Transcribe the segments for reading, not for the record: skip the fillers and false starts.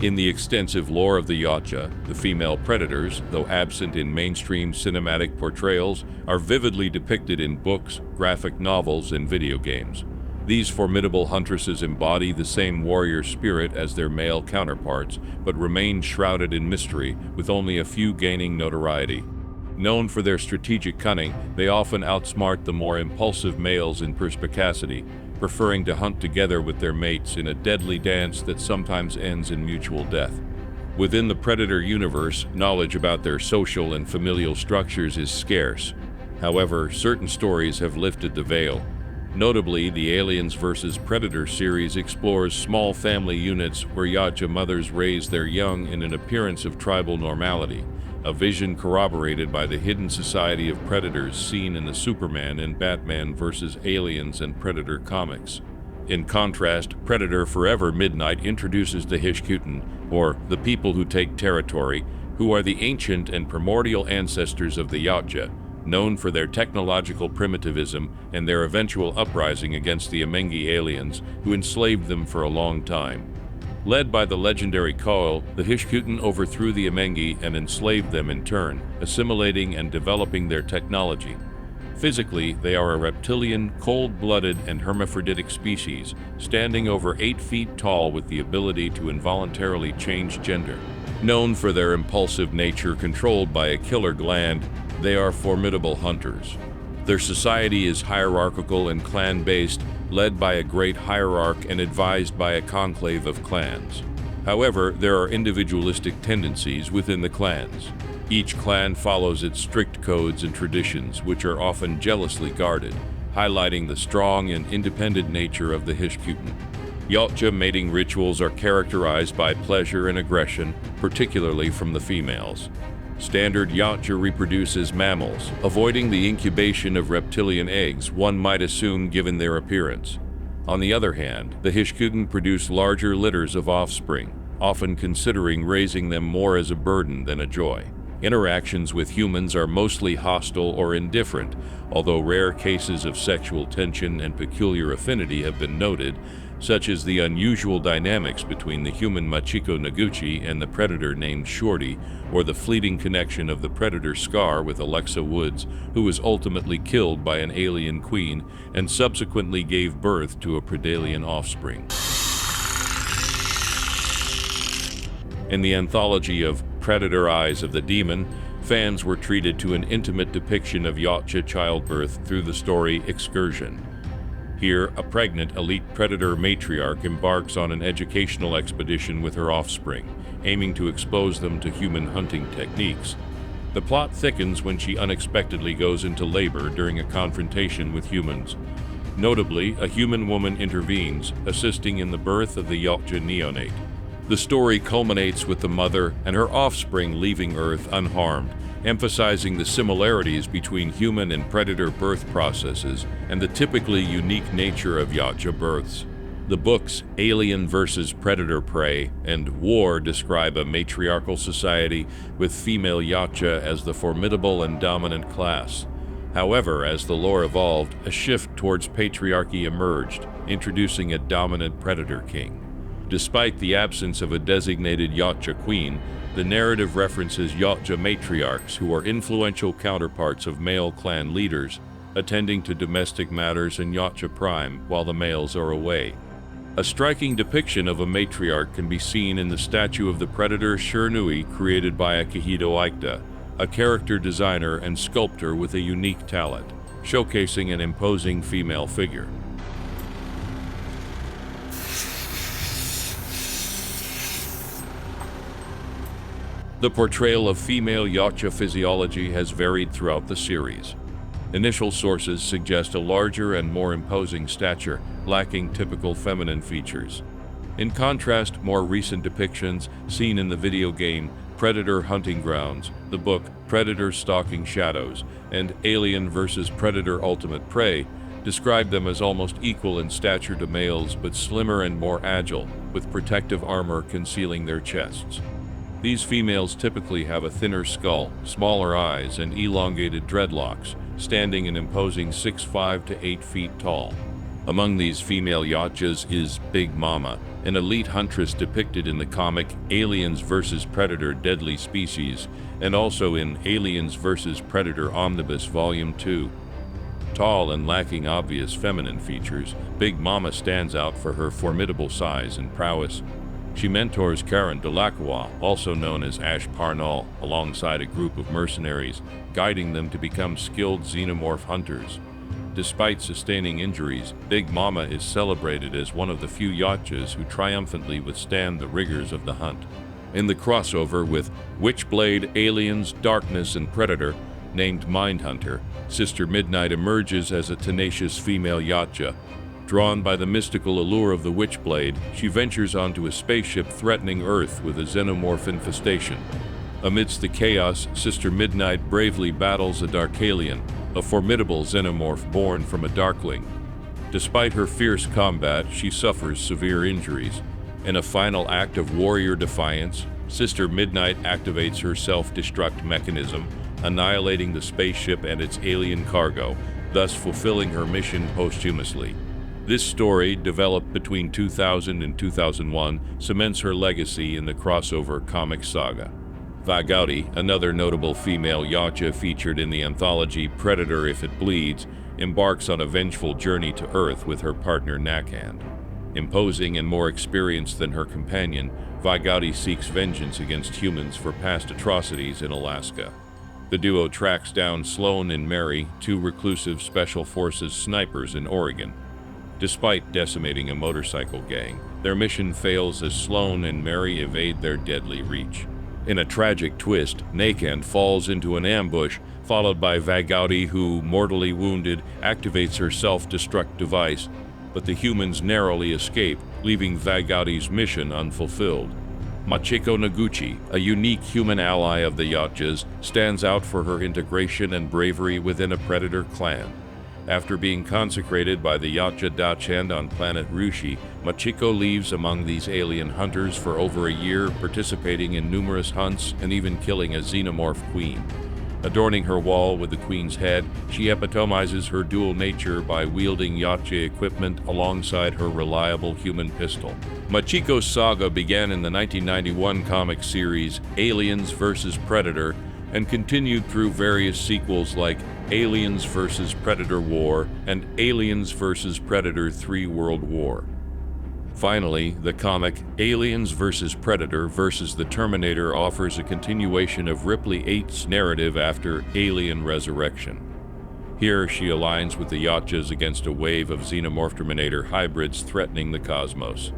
In the extensive lore of the Yautja, the female predators, though absent in mainstream cinematic portrayals, are vividly depicted in books, graphic novels, and video games. These formidable huntresses embody the same warrior spirit as their male counterparts, but remain shrouded in mystery, with only a few gaining notoriety. Known for their strategic cunning, they often outsmart the more impulsive males in perspicacity, preferring to hunt together with their mates in a deadly dance that sometimes ends in mutual death. Within the predator universe, knowledge about their social and familial structures is scarce. However, certain stories have lifted the veil. Notably, the Aliens vs. Predator series explores small family units where Yautja mothers raise their young in an appearance of tribal normality, a vision corroborated by the hidden society of predators seen in the Superman and Batman vs. Aliens and Predator comics. In contrast, Predator Forever Midnight introduces the Hish-Qu-Ten, or the people who take territory, who are the ancient and primordial ancestors of the Yautja, known for their technological primitivism and their eventual uprising against the Amengi aliens, who enslaved them for a long time. Led by the legendary Coil, the Hish-Qu-Ten overthrew the Amengi and enslaved them in turn, assimilating and developing their technology. Physically, they are a reptilian, cold-blooded, and hermaphroditic species, standing over 8 feet tall with the ability to involuntarily change gender. Known for their impulsive nature controlled by a killer gland, they are formidable hunters. Their society is hierarchical and clan-based, led by a great hierarch and advised by a conclave of clans. However, there are individualistic tendencies within the clans. Each clan follows its strict codes and traditions, which are often jealously guarded, highlighting the strong and independent nature of the Hish-Qu-Ten. Yautja mating rituals are characterized by pleasure and aggression, particularly from the females. Standard Yautja reproduces mammals, avoiding the incubation of reptilian eggs one might assume given their appearance. On the other hand, the Hish-Qu-Ten produce larger litters of offspring, often considering raising them more as a burden than a joy. Interactions with humans are mostly hostile or indifferent, although rare cases of sexual tension and peculiar affinity have been noted, such as the unusual dynamics between the human Machiko Noguchi and the predator named Shorty, or the fleeting connection of the predator Scar with Alexa Woods, who was ultimately killed by an alien queen and subsequently gave birth to a Predalian offspring. In the anthology of Predator Eyes of the Demon, fans were treated to an intimate depiction of Yautja childbirth through the story Excursion. Here, a pregnant elite predator matriarch embarks on an educational expedition with her offspring, aiming to expose them to human hunting techniques. The plot thickens when she unexpectedly goes into labor during a confrontation with humans. Notably, a human woman intervenes, assisting in the birth of the Yautja neonate. The story culminates with the mother and her offspring leaving Earth unharmed, emphasizing the similarities between human and predator birth processes and the typically unique nature of Yautja births. The books Alien vs. Predator Prey and War describe a matriarchal society with female Yautja as the formidable and dominant class. However, as the lore evolved, a shift towards patriarchy emerged, introducing a dominant predator king. Despite the absence of a designated Yautja queen, the narrative references Yautja matriarchs who are influential counterparts of male clan leaders, attending to domestic matters in Yautja Prime while the males are away. A striking depiction of a matriarch can be seen in the statue of the predator Shernui created by Akihito Yautja, a character designer and sculptor with a unique talent, showcasing an imposing female figure. The portrayal of female Yautja physiology has varied throughout the series. Initial sources suggest a larger and more imposing stature, lacking typical feminine features. In contrast, more recent depictions seen in the video game Predator Hunting Grounds, the book Predator Stalking Shadows, and Alien vs. Predator Ultimate Prey describe them as almost equal in stature to males but slimmer and more agile, with protective armor concealing their chests. These females typically have a thinner skull, smaller eyes, and elongated dreadlocks, standing an imposing 6'5" to 8 feet tall. Among these female Yautjas is Big Mama, an elite huntress depicted in the comic Aliens vs. Predator Deadly Species, and also in Aliens vs. Predator Omnibus Volume 2. Tall and lacking obvious feminine features, Big Mama stands out for her formidable size and prowess. She mentors Karen Delacroix, also known as Ash Parnell, alongside a group of mercenaries, guiding them to become skilled xenomorph hunters. Despite sustaining injuries, Big Mama is celebrated as one of the few Yautjas who triumphantly withstand the rigors of the hunt. In the crossover with Witchblade, Aliens, Darkness, and Predator, named Mindhunter, Sister Midnight emerges as a tenacious female Yautja. Drawn by the mystical allure of the Witchblade, she ventures onto a spaceship threatening Earth with a xenomorph infestation. Amidst the chaos, Sister Midnight bravely battles a Darkalion, a formidable xenomorph born from a Darkling. Despite her fierce combat, she suffers severe injuries. In a final act of warrior defiance, Sister Midnight activates her self-destruct mechanism, annihilating the spaceship and its alien cargo, thus fulfilling her mission posthumously. This story, developed between 2000 and 2001, cements her legacy in the crossover comic saga. Vagauti, another notable female Yautja featured in the anthology Predator If It Bleeds, embarks on a vengeful journey to Earth with her partner Nakhand. Imposing and more experienced than her companion, Vagauti seeks vengeance against humans for past atrocities in Alaska. The duo tracks down Sloan and Mary, two reclusive Special Forces snipers in Oregon. Despite decimating a motorcycle gang, their mission fails as Sloan and Mary evade their deadly reach. In a tragic twist, Nakhand falls into an ambush, followed by Vagauti, who, mortally wounded, activates her self-destruct device, but the humans narrowly escape, leaving Vagauti's mission unfulfilled. Machiko Noguchi, a unique human ally of the Yautjas, stands out for her integration and bravery within a predator clan. After being consecrated by the Yautja Dachshund on planet Rushi, Machiko lives among these alien hunters for over a year, participating in numerous hunts and even killing a xenomorph queen. Adorning her wall with the queen's head, she epitomizes her dual nature by wielding Yautja equipment alongside her reliable human pistol. Machiko's saga began in the 1991 comic series Aliens vs. Predator and continued through various sequels like Aliens vs. Predator War and Aliens vs. Predator 3 World War. Finally, the comic Aliens vs. Predator vs. the Terminator offers a continuation of Ripley 8's narrative after Alien Resurrection. Here, she aligns with the Yautjas against a wave of xenomorph Terminator hybrids threatening the cosmos.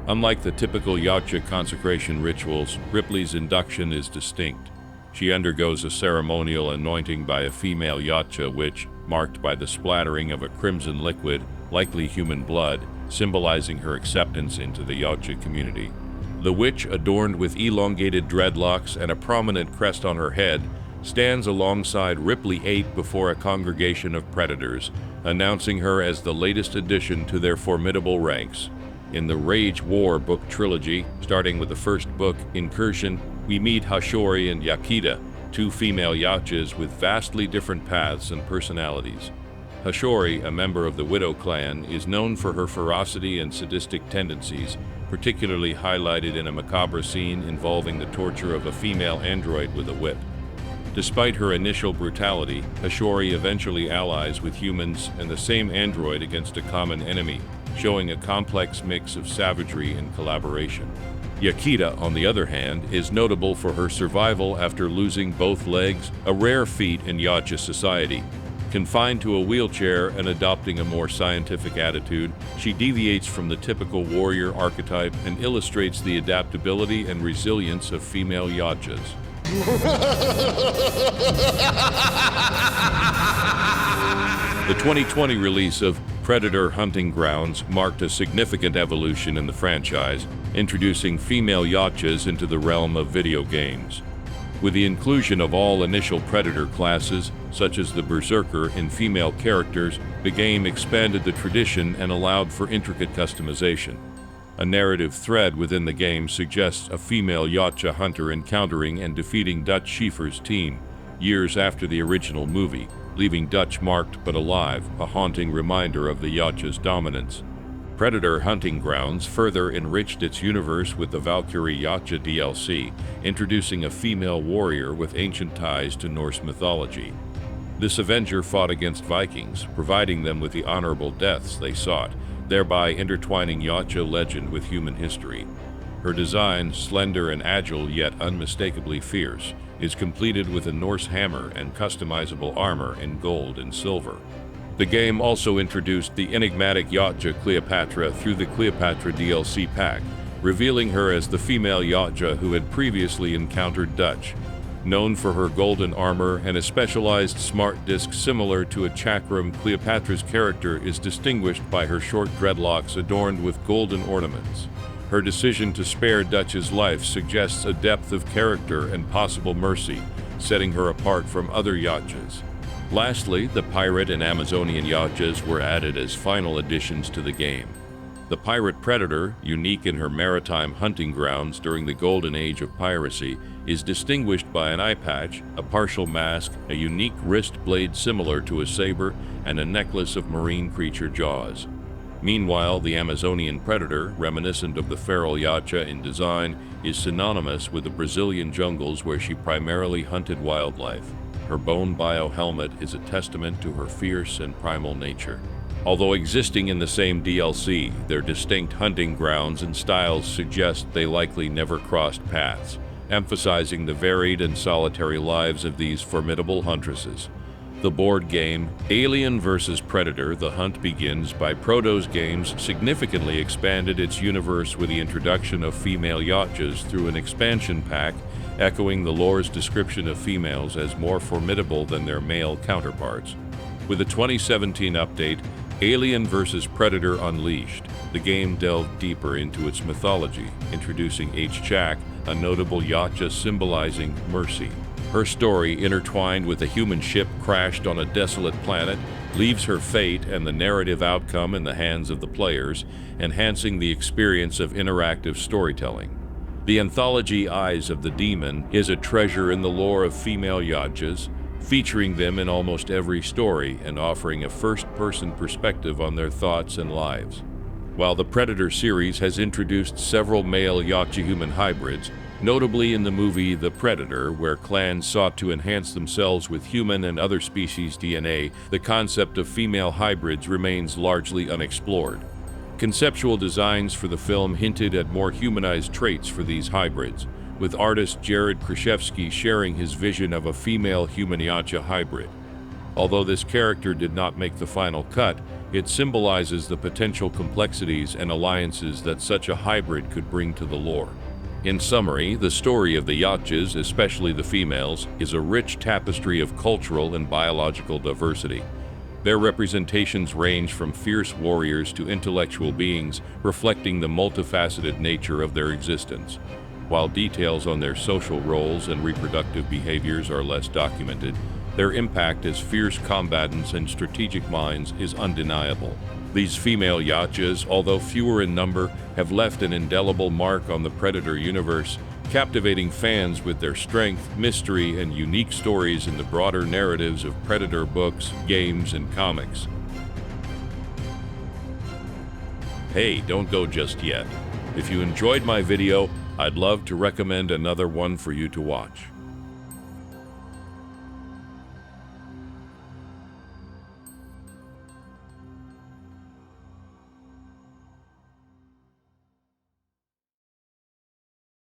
Unlike the typical Yautja consecration rituals, Ripley's induction is distinct. She undergoes a ceremonial anointing by a female Yautja which, marked by the splattering of a crimson liquid, likely human blood, symbolizing her acceptance into the Yautja community. The witch, adorned with elongated dreadlocks and a prominent crest on her head, stands alongside Ripley 8 before a congregation of predators, announcing her as the latest addition to their formidable ranks. In the Rage War book trilogy, starting with the first book, Incursion, we meet Hashori and Yakita, two female Yautjas with vastly different paths and personalities. Hashori, a member of the Widow clan, is known for her ferocity and sadistic tendencies, particularly highlighted in a macabre scene involving the torture of a female android with a whip. Despite her initial brutality, Hashori eventually allies with humans and the same android against a common enemy, showing a complex mix of savagery and collaboration. Yakita, on the other hand, is notable for her survival after losing both legs, a rare feat in Yautja society. Confined to a wheelchair and adopting a more scientific attitude, she deviates from the typical warrior archetype and illustrates the adaptability and resilience of female Yautjas. The 2020 release of Predator Hunting Grounds marked a significant evolution in the franchise, introducing female Yautjas into the realm of video games. With the inclusion of all initial Predator classes, such as the Berserker, in female characters, the game expanded the tradition and allowed for intricate customization. A narrative thread within the game suggests a female Yautja hunter encountering and defeating Dutch Schiefer's team, years after the original movie, leaving Dutch marked but alive, a haunting reminder of the Yautja's dominance. Predator Hunting Grounds further enriched its universe with the Valkyrie Yautja DLC, introducing a female warrior with ancient ties to Norse mythology. This Avenger fought against Vikings, providing them with the honorable deaths they sought, thereby intertwining Yautja legend with human history. Her design, slender and agile yet unmistakably fierce, is completed with a Norse hammer and customizable armor in gold and silver. The game also introduced the enigmatic Yautja Cleopatra through the Cleopatra DLC pack, revealing her as the female Yautja who had previously encountered Dutch. Known for her golden armor and a specialized smart disc similar to a chakram, Cleopatra's character is distinguished by her short dreadlocks adorned with golden ornaments. Her decision to spare Dutch's life suggests a depth of character and possible mercy, setting her apart from other Yautjas. Lastly, the pirate and Amazonian Yautjas were added as final additions to the game. The pirate Predator, unique in her maritime hunting grounds during the golden age of piracy, is distinguished by an eye patch, a partial mask, a unique wrist blade similar to a saber, and a necklace of marine creature jaws. Meanwhile, the Amazonian Predator, reminiscent of the feral Yautja in design, is synonymous with the Brazilian jungles where she primarily hunted wildlife. Her bone bio helmet is a testament to her fierce and primal nature. Although existing in the same DLC, their distinct hunting grounds and styles suggest they likely never crossed paths, emphasizing the varied and solitary lives of these formidable huntresses. The board game, Alien vs. Predator: The Hunt Begins by Protos Games, significantly expanded its universe with the introduction of female Yautjas through an expansion pack, echoing the lore's description of females as more formidable than their male counterparts. With the 2017 update, Alien vs. Predator Unleashed, the game delved deeper into its mythology, introducing Hish-Qu-Ten, a notable Yautja symbolizing mercy. Her story, intertwined with a human ship crashed on a desolate planet, leaves her fate and the narrative outcome in the hands of the players, enhancing the experience of interactive storytelling. The anthology Eyes of the Demon is a treasure in the lore of female Yautjas, featuring them in almost every story and offering a first-person perspective on their thoughts and lives. While the Predator series has introduced several male Yautja-human hybrids, notably in the movie The Predator, where clans sought to enhance themselves with human and other species' DNA, the concept of female hybrids remains largely unexplored. Conceptual designs for the film hinted at more humanized traits for these hybrids, with artist Jared Kraszewski sharing his vision of a female human Yautja hybrid. Although this character did not make the final cut, it symbolizes the potential complexities and alliances that such a hybrid could bring to the lore. In summary, the story of the Yautjas, especially the females, is a rich tapestry of cultural and biological diversity. Their representations range from fierce warriors to intellectual beings, reflecting the multifaceted nature of their existence. While details on their social roles and reproductive behaviors are less documented, their impact as fierce combatants and strategic minds is undeniable. These female Yautjas, although fewer in number, have left an indelible mark on the Predator universe, captivating fans with their strength, mystery, and unique stories in the broader narratives of Predator books, games, and comics. Hey, don't go just yet. If you enjoyed my video, I'd love to recommend another one for you to watch.